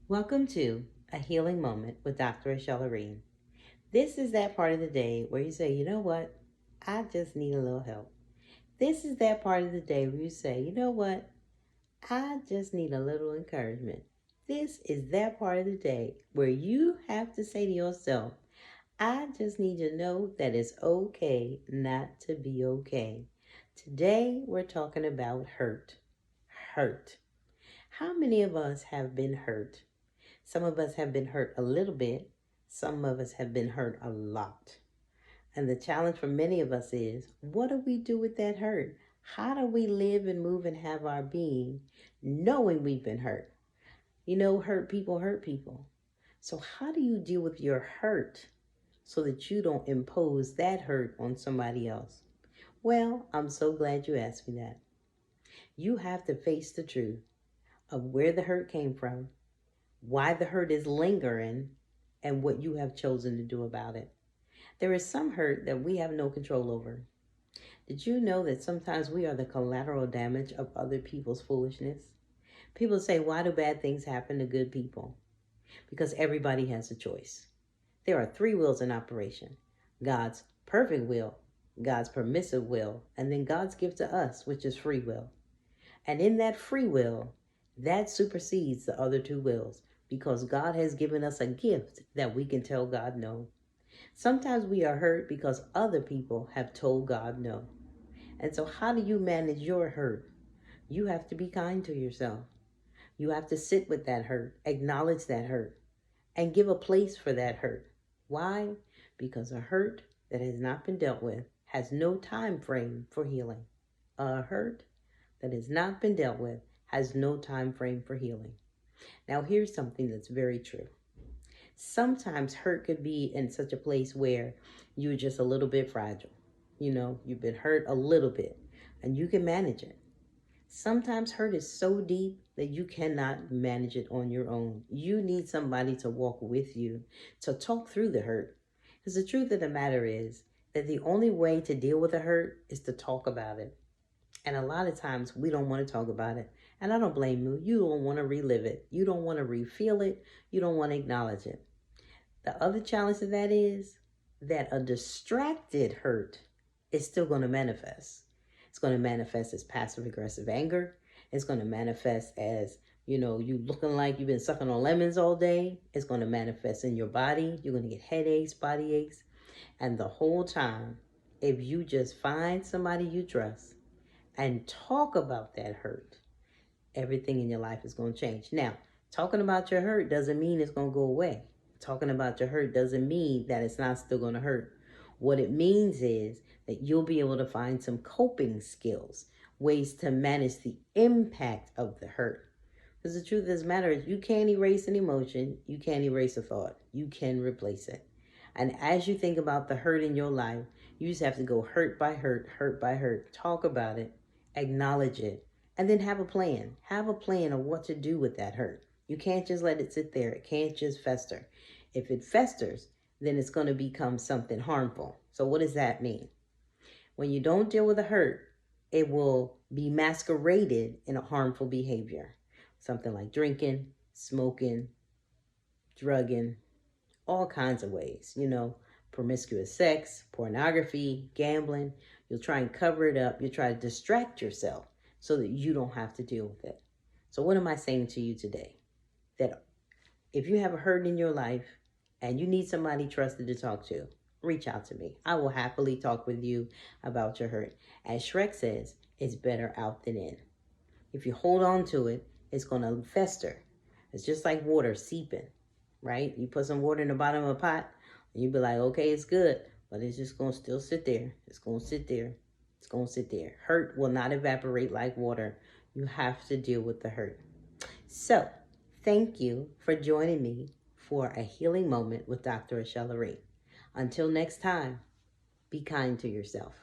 Welcome to A Healing Moment with Dr. Lorene. This is that part of the day where you say, you know what? I just need a little help. This is that part of the day where you say, you know what? I just need a little encouragement. This is that part of the day where you have to say to yourself, I just need to know that it's okay not to be okay. Today, we're talking about hurt. Hurt. How many of us have been hurt? Some of us have been hurt a little bit. Some of us have been hurt a lot. And the challenge for many of us is, what do we do with that hurt? How do we live and move and have our being knowing we've been hurt? You know, hurt people hurt people. So how do you deal with your hurt so that you don't impose that hurt on somebody else? Well, I'm so glad you asked me that. You have to face the truth of where the hurt came from, why the hurt is lingering, and what you have chosen to do about it. There is some hurt that we have no control over. Did you know that sometimes we are the collateral damage of other people's foolishness? People say, why do bad things happen to good people? Because everybody has a choice. There are three wills in operation: God's perfect will, God's permissive will, and then God's gift to us, which is free will. And in that free will, that supersedes the other two wills, because God has given us a gift that we can tell God no. Sometimes we are hurt because other people have told God no. And so how do you manage your hurt? You have to be kind to yourself. You have to sit with that hurt, acknowledge that hurt, and give a place for that hurt. Why? Because a hurt that has not been dealt with has no time frame for healing. A hurt that has not been dealt with has no time frame for healing. Now, here's something that's very true. Sometimes hurt could be in such a place where you're just a little bit fragile. You know, you've been hurt a little bit and you can manage it. Sometimes hurt is so deep that you cannot manage it on your own. You need somebody to walk with you, to talk through the hurt. Because the truth of the matter is that the only way to deal with the hurt is to talk about it. And a lot of times we don't want to talk about it. And I don't blame you. You don't want to relive it. You don't want to refeel it. You don't want to acknowledge it. The other challenge to that is that a distracted hurt is still going to manifest. It's going to manifest as passive aggressive anger. It's going to manifest as, you looking like you've been sucking on lemons all day. It's going to manifest in your body. You're going to get headaches, body aches. And the whole time, if you just find somebody you trust and talk about that hurt, everything in your life is going to change. Now, talking about your hurt doesn't mean it's going to go away. Talking about your hurt doesn't mean that it's not still going to hurt. What it means is that you'll be able to find some coping skills, ways to manage the impact of the hurt. Because the truth of the matter is, you can't erase an emotion. You can't erase a thought. You can replace it. And as you think about the hurt in your life, you just have to go hurt by hurt, hurt by hurt. Talk about it, acknowledge it, and then have a plan. Have a plan of what to do with that hurt. You can't just let it sit there. It can't just fester. If it festers, then it's going to become something harmful. So what does that mean? When you don't deal with a hurt, it will be masqueraded in a harmful behavior. Something like drinking, smoking, drugging, all kinds of ways, promiscuous sex, pornography, gambling. You'll try and cover it up. You'll try to distract yourself so that you don't have to deal with it. So what am I saying to you today? That if you have a hurt in your life and you need somebody trusted to talk to, reach out to me. I will happily talk with you about your hurt. As Shrek says, it's better out than in. If you hold on to it, it's going to fester. It's just like water seeping, right? You put some water in the bottom of a pot and you be like, okay, it's good, but it's just going to still sit there. It's going to sit there. It's going to sit there. Hurt will not evaporate like water. You have to deal with the hurt. So, thank you for joining me for a healing moment with Dr. Lorene. Until next time, be kind to yourself.